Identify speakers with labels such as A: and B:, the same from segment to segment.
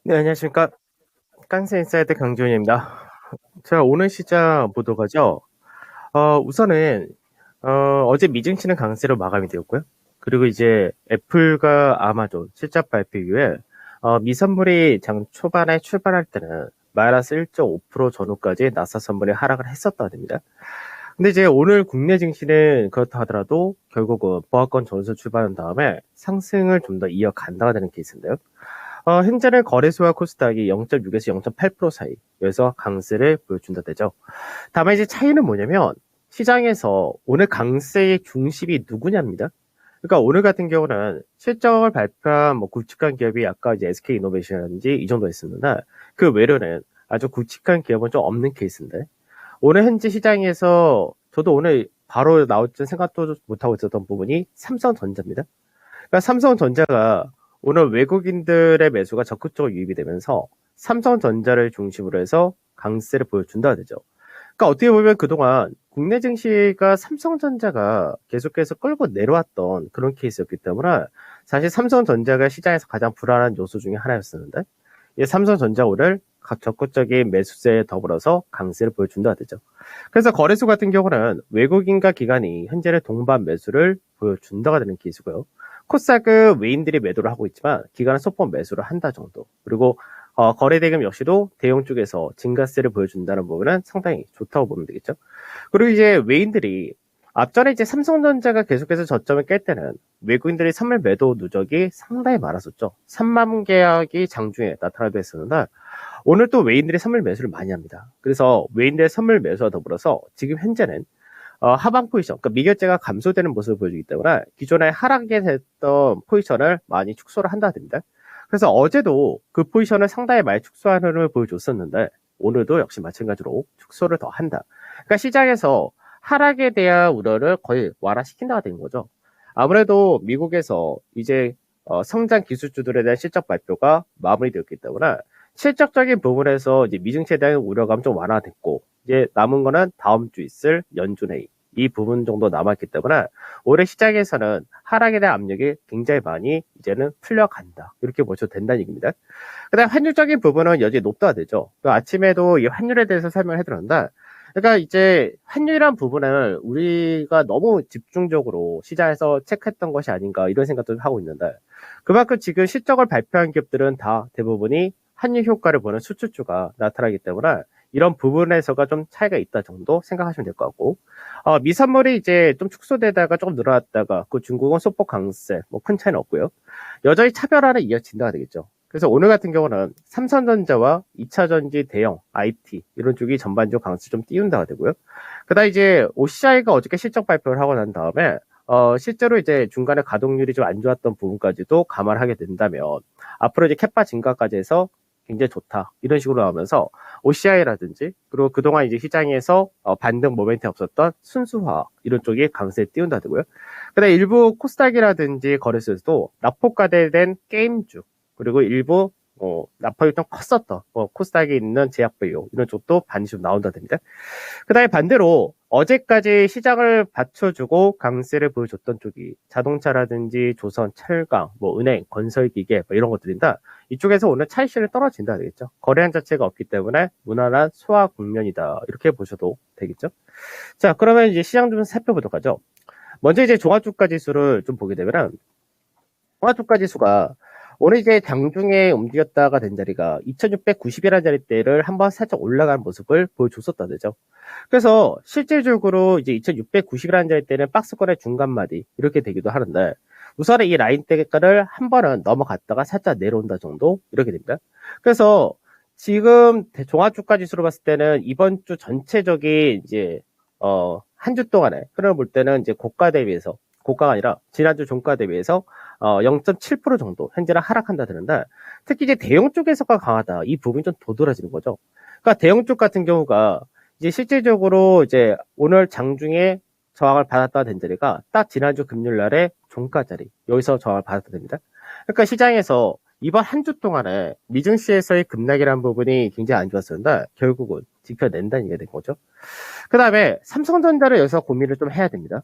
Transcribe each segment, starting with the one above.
A: 네, 안녕하십니까. 깡센인사이드 강지훈입니다. 자, 오늘 시장 보도가죠. 우선은, 어제 미증시는 강세로 마감이 되었고요. 그리고 이제 애플과 아마존 실적 발표 이후에, 미선물이 장 초반에 출발할 때는 마이너스 1.5% 전후까지 나사 선물이 하락을 했었다는 겁니다. 근데 이제 오늘 국내 증시는 그렇다 하더라도 결국은 보합권 전수 출발한 다음에 상승을 좀 더 이어간다가 되는 케이스인데요. 현재는 거래소와 코스닥이 0.6에서 0.8% 사이에서 강세를 보여준다 되죠. 다만 이제 차이는 뭐냐면 시장에서 오늘 강세의 중심이 누구냐입니다. 그러니까 오늘 같은 경우는 실적을 발표한 뭐 굵직한 기업이 아까 이제 SK이노베이션이라든지 이 정도 있었는데 그 외로는 아주 굵직한 기업은 좀 없는 케이스인데 오늘 현재 시장에서 저도 오늘 바로 나올 줄 생각도 못하고 있었던 부분이 삼성전자입니다. 그러니까 삼성전자가 오늘 외국인들의 매수가 적극적으로 유입이 되면서 삼성전자를 중심으로 해서 강세를 보여준다 되죠. 그러니까 어떻게 보면 그동안 국내 증시가 삼성전자가 계속해서 끌고 내려왔던 그런 케이스였기 때문에 사실 삼성전자가 시장에서 가장 불안한 요소 중에 하나였었는데 이 삼성전자 오늘 적극적인 매수세에 더불어서 강세를 보여준다 되죠. 그래서 거래소 같은 경우는 외국인과 기관이 현재는 동반 매수를 보여준다가 되는 케이스고요. 코스닥은 외인들이 매도를 하고 있지만 기관은 소폭 매수를 한다 정도. 그리고 거래대금 역시도 대형 쪽에서 증가세를 보여준다는 부분은 상당히 좋다고 보면 되겠죠. 그리고 이제 외인들이 앞전에 이제 삼성전자가 계속해서 저점을 깰 때는 외국인들이 선물 매도 누적이 상당히 많았었죠. 3만 계약이 장중에 나타나고 했었는데 오늘 또 외인들이 선물 매수를 많이 합니다. 그래서 외인들의 선물 매수와 더불어서 지금 현재는 하방 포지션, 그러니까 미결제가 감소되는 모습을 보여주기 때문에 기존에 하락에 됐던 포지션을 많이 축소를 한다 됩니다. 그래서 어제도 그 포지션을 상당히 많이 축소하는 흐름을 보여줬었는데 오늘도 역시 마찬가지로 축소를 더 한다. 그러니까 시장에서 하락에 대한 우려를 거의 완화시킨다가 된 거죠. 아무래도 미국에서 이제 성장 기술주들에 대한 실적 발표가 마무리되었기 때문에 실적적인 부분에서 이제 미증시에 대한 우려감 좀 완화됐고 이제 남은 거는 다음 주 있을 연준 회의 이 부분 정도 남았기 때문에 올해 시장에서는 하락에 대한 압력이 굉장히 많이 이제는 풀려간다 이렇게 보셔도 된다는 얘기입니다. 그다음 환율적인 부분은 여전히 높다 되죠. 아침에도 이 환율에 대해서 설명을 해드렸는데 그러니까 이제 환율이란 부분을 우리가 너무 집중적으로 시장에서 체크했던 것이 아닌가 이런 생각도 하고 있는데 그만큼 지금 실적을 발표한 기업들은 다 대부분이 환율 효과를 보는 수출주가 나타나기 때문에 이런 부분에서가 좀 차이가 있다 정도 생각하시면 될 것 같고 미산물이 이제 좀 축소되다가 조금 늘어났다가 그 중국은 소폭 강세 뭐 큰 차이는 없고요. 여전히 차별화는 이어진다가 되겠죠. 그래서 오늘 같은 경우는 삼성전자와 2차전지 대형 IT 이런 쪽이 전반적으로 강세 좀 띄운다가 되고요. 그다음 이제 OCI가 어저께 실적 발표를 하고 난 다음에 실제로 이제 중간에 가동률이 좀 안 좋았던 부분까지도 감안하게 된다면 앞으로 이제 캐파 증가까지 해서 굉장히 좋다 이런 식으로 나오면서 OCI라든지 그리고 그동안 이제 시장에서 반등 모멘트 없었던 순수화 이런 쪽이 강세에 띄운다 되고요. 그다음 일부 코스닥이라든지 거래소에서도 납폭과대된 게임주 그리고 일부 납폭이 좀 컸었던 코스닥에 있는 제약바이오 이런 쪽도 반드시 좀 나온다 됩니다. 그 다음에 반대로 어제까지 시장을 받쳐주고 강세를 보여줬던 쪽이 자동차라든지 조선, 철강, 뭐 은행, 건설기계 뭐 이런 것들인다. 이쪽에서 오늘 차익실을 떨어진다 되겠죠. 거래량 자체가 없기 때문에 무난한 소화 국면이다 이렇게 보셔도 되겠죠. 자, 그러면 이제 시장 좀 살펴보도록 하죠. 먼저 이제 종합주가 지수를 좀 보게 되면 종합주가 지수가 오늘 이제 장중에 움직였다가 된 자리가 2690이라는 자리대를 한번 살짝 올라간 모습을 보여줬었다 되죠. 그래서 실질적으로 이제 2690이라는 자리대는 박스권의 중간마디 이렇게 되기도 하는데 우선은 이 라인대를 한 번은 넘어갔다가 살짝 내려온다 정도 이렇게 됩니다. 그래서 지금 종합주가 지수로 봤을 때는 이번 주 전체적인 이제 한 주 동안에 흐름을 볼 때는 이제 고가 대비해서 고가가 아니라 지난주 종가 대비해서 0.7% 정도 현재는 하락한다 되는데 특히 이제 대형 쪽에서가 강하다 이 부분이 좀 도드라지는 거죠. 그러니까 대형 쪽 같은 경우가 이제 실질적으로 이제 오늘 장중에 저항을 받았다 된 자리가 딱 지난주 금요일 날에 종가 자리 여기서 저항을 받았다 됩니다. 그러니까 시장에서 이번 한 주 동안에 미증시에서의 급락이라는 부분이 굉장히 안 좋았었는데 결국은 지켜낸다는 얘기가 된 거죠. 그 다음에 삼성전자를 여기서 고민을 좀 해야 됩니다.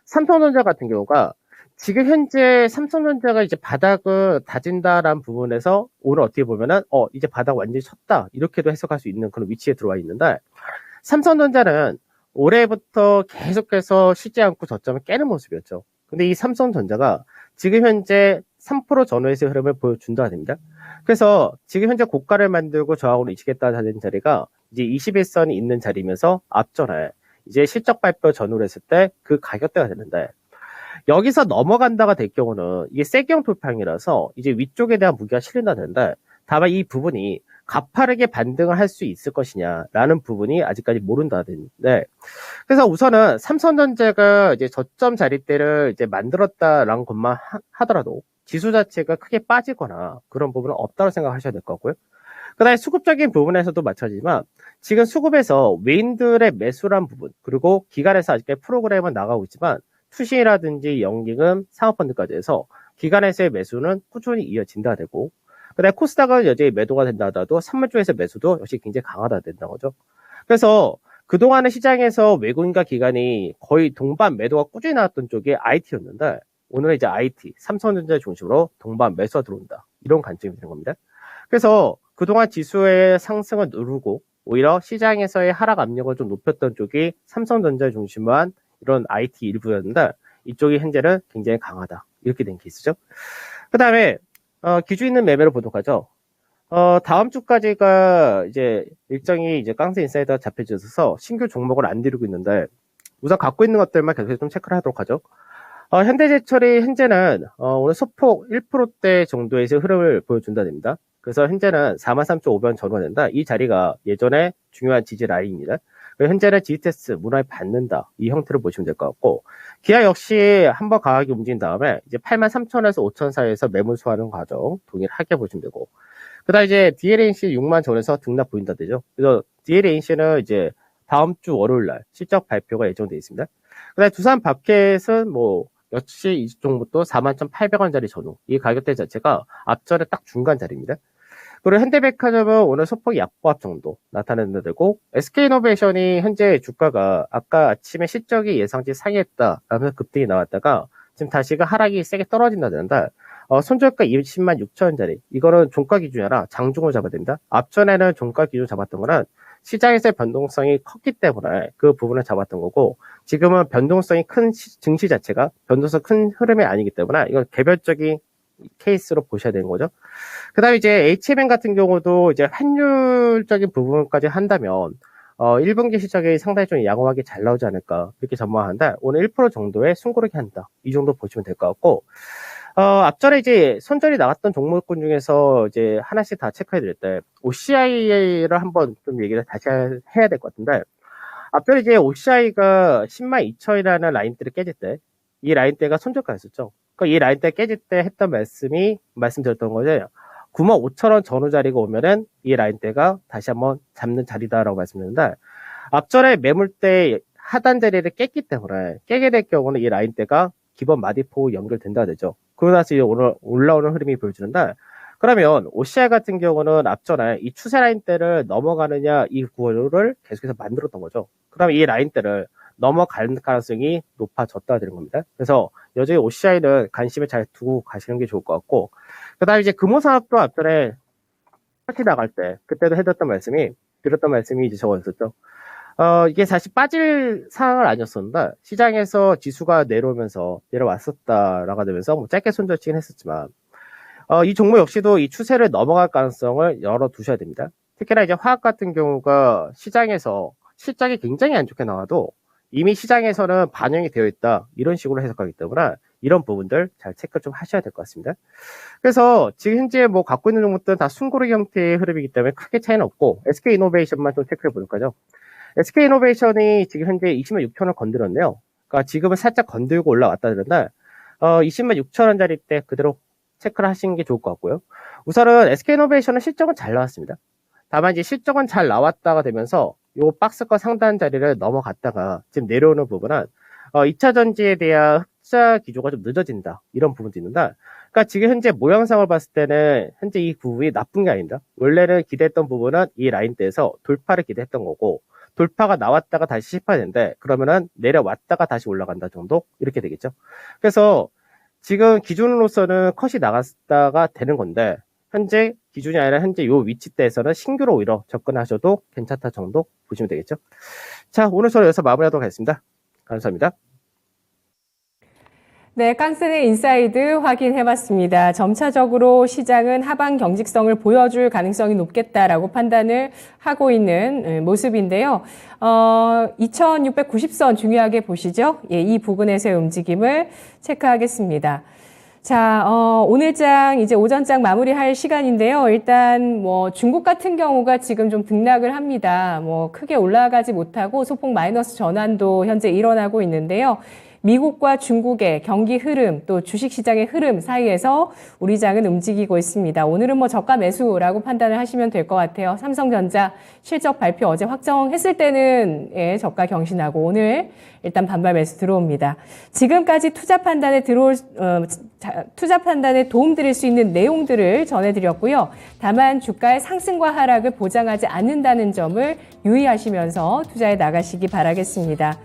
A: 삼성전자 같은 경우가 지금 현재 삼성전자가 이제 바닥을 다진다라는 부분에서 오늘 어떻게 보면은 이제 바닥 완전히 쳤다 이렇게도 해석할 수 있는 그런 위치에 들어와 있는데, 삼성전자는 올해부터 계속해서 쉬지 않고 저점을 깨는 모습이었죠. 근데 이 삼성전자가 지금 현재 3% 전후에서의 흐름을 보여준다 됩니다. 그래서 지금 현재 고가를 만들고 저하고는 이치겠다는 자리가 이제 21선이 있는 자리면서 앞전에 이제 실적 발표 전후를 했을 때 그 가격대가 되는데, 여기서 넘어간다가 될 경우는 이게 세경 돌파형이라서 이제 위쪽에 대한 무게가 실린다는데, 다만 이 부분이 가파르게 반등을 할 수 있을 것이냐라는 부분이 아직까지 모른다는데, 그래서 우선은 삼성전자가 이제 저점 자리대를 이제 만들었다라는 것만 하더라도 지수 자체가 크게 빠지거나 그런 부분은 없다고 생각하셔야 될 것 같고요. 그 다음에 수급적인 부분에서도 마찬가지지만, 지금 수급에서 외인들의 매수란 부분, 그리고 기관에서 아직까지 프로그램은 나가고 있지만 투신이라든지 연기금, 상업펀드까지 해서 기관에서의 매수는 꾸준히 이어진다 되고, 그다음에 코스닥은 여전히 매도가 된다 하더라도 산물 쪽에서 매수도 역시 굉장히 강하다 된다는 거죠. 그래서 그동안의 시장에서 외국인과 기관이 거의 동반 매도가 꾸준히 나왔던 쪽이 IT였는데, 오늘은 이제 IT, 삼성전자 중심으로 동반 매수가 들어온다, 이런 관점이 되는 겁니다. 그래서 그동안 지수의 상승을 누르고 오히려 시장에서의 하락 압력을 좀 높였던 쪽이 삼성전자 중심한 이런 IT 일부였는데, 이쪽이 현재는 굉장히 강하다, 이렇게 된 케이스죠. 그 다음에 기준 있는 매매를 보도록 하죠. 다음 주까지가 이제 일정이 이제 깡스 인사이드가 잡혀져서 신규 종목을 안 들이고 있는데, 우선 갖고 있는 것들만 계속 좀 체크를 하도록 하죠. 현대제철이 현재는 오늘 소폭 1%대 정도에서 흐름을 보여준다 됩니다. 그래서 현재는 43,500원 전후가 된다. 이 자리가 예전에 중요한 지지 라인입니다. 현재는 지지테스트 무난히 받는다, 이 형태로 보시면 될 것 같고, 기아 역시 한번 강하게 움직인 다음에 이제 83,000에서 5,000 사이에서 매물 소화하는 과정 동일하게 보시면 되고, 그다음 이제 DLNC 6만 전에서 등락 보인다 되죠. 그래서 DLNC는 이제 다음 주 월요일 날 실적 발표가 예정되어 있습니다. 그다음 두산 밥켓은 뭐 역시 이 종목도 41,800원짜리 전후, 이 가격대 자체가 앞전에 딱 중간 자리입니다. 그리고 현대백화점은 오늘 소폭 약보합 정도 나타내는 되고, SK이노베이션이 현재 주가가 아까 아침에 실적이 예상치 상회했다라면서 급등이 나왔다가 지금 다시가 하락이 세게 떨어진다는데, 손절가 20만 6천원짜리, 이거는 종가 기준이 아니라 장중을 잡아야 됩니다. 앞전에는 종가 기준 잡았던 거는 시장에서의 변동성이 컸기 때문에 그 부분을 잡았던 거고, 지금은 변동성이 큰 증시 자체가 변동성 큰 흐름이 아니기 때문에 이건 개별적인 케이스로 보셔야 되는 거죠. 그 다음에 이제 HMN 같은 경우도 이제 환율적인 부분까지 한다면 1분기 실적이 상당히 좀 양호하게 잘 나오지 않을까, 이렇게 전망하는데, 오늘 1% 정도의 숨고르기 한다, 이 정도 보시면 될 것 같고, 앞전에 이제 손절이 나갔던 종목군 중에서 이제 하나씩 다 체크해 드릴 때 OCI를 한번 좀 얘기를 다시 해야 될 것 같은데, 앞전에 이제 OCI가 10만 2천이라는 라인대를 깨질 때, 이 라인대가 손절가였었죠. 그러니까 이 라인대 깨질 때 했던 말씀드렸던 거죠. 9만 5천 원 전후 자리가 오면은 이 라인대가 다시 한번 잡는 자리다라고 말씀드렸는데, 앞전에 매물대 하단 자리를 깼기 때문에 깨게 될 경우는 이 라인대가 기본 마디포 연결된다 되죠. 그러고 나서 이제 오늘 올라오는 흐름이 보여주는데, 그러면 OCI 같은 경우는 앞전에 이 추세 라인대를 넘어가느냐, 이 구호를 계속해서 만들었던 거죠. 그다음에 이 라인대를 넘어갈 가능성이 높아졌다 되는 겁니다. 그래서 여전히 OCI는 관심을 잘 두고 가시는 게 좋을 것 같고, 그다음에 이제 금호산업도 앞전에 파티 나갈 때 그때도 드렸던 말씀이 이제 저거였었죠. 이게 사실 빠질 상황은 아니었었는데, 시장에서 지수가 내려왔었다라고 되면서 뭐 짧게 손절치긴 했었지만, 이 종목 역시도 이 추세를 넘어갈 가능성을 열어두셔야 됩니다. 특히나 이제 화학 같은 경우가 시장에서 실적이 굉장히 안 좋게 나와도 이미 시장에서는 반영이 되어 있다, 이런 식으로 해석하기 때문에 이런 부분들 잘 체크 좀 하셔야 될 것 같습니다. 그래서 지금 현재 뭐 갖고 있는 종목들은 다 숨고르기 형태의 흐름이기 때문에 크게 차이는 없고, SK이노베이션만 좀 체크해 볼까요? SK이노베이션이 지금 현재 20만 6천원 건드렸네요. 그러니까 지금은 살짝 건들고 올라왔다 그러는데, 20만 6천원짜리 때 그대로 체크를 하시는 게 좋을 것 같고요. 우선은 SK이노베이션은 실적은 잘 나왔습니다. 다만 이제 실적은 잘 나왔다가 되면서 요 박스권 상단 자리를 넘어갔다가 지금 내려오는 부분은 2차 전지에 대한 흑자 기조가 좀 늦어진다, 이런 부분도 있는데, 그러니까 지금 현재 모양상을 봤을 때는 현재 이 부분이 나쁜 게 아닙니다. 원래는 기대했던 부분은 이 라인대에서 돌파를 기대했던 거고, 돌파가 나왔다가 다시 실패했는데, 그러면은 내려왔다가 다시 올라간다 정도, 이렇게 되겠죠. 그래서 지금 기준으로서는 컷이 나갔다가 되는 건데 현재 기준이 아니라 현재 요 위치대에서는 신규로 오히려 접근하셔도 괜찮다 정도 보시면 되겠죠. 자, 오늘 저는 여기서 마무리하도록 하겠습니다. 감사합니다.
B: 네, 깡스의 인사이드 확인해봤습니다. 점차적으로 시장은 하방 경직성을 보여줄 가능성이 높겠다라고 판단을 하고 있는 모습인데요. 2690선 중요하게 보시죠. 예, 이 부근에서의 움직임을 체크하겠습니다. 자, 오늘장 이제 오전장 마무리할 시간인데요. 일단 뭐 중국 같은 경우가 지금 좀 등락을 합니다. 뭐 크게 올라가지 못하고 소폭 마이너스 전환도 현재 일어나고 있는데요. 미국과 중국의 경기 흐름 또 주식시장의 흐름 사이에서 우리 장은 움직이고 있습니다. 오늘은 뭐 저가 매수라고 판단을 하시면 될 것 같아요. 삼성전자 실적 발표 어제 확정했을 때는 예, 저가 경신하고 오늘 일단 반발 매수 들어옵니다. 지금까지 투자 판단에 투자 판단에 도움드릴 수 있는 내용들을 전해드렸고요. 다만 주가의 상승과 하락을 보장하지 않는다는 점을 유의하시면서 투자에 나가시기 바라겠습니다.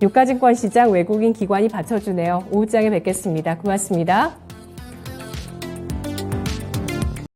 B: 유가증권 시장 외국인 기관이 받쳐주네요. 오후장에 뵙겠습니다. 고맙습니다.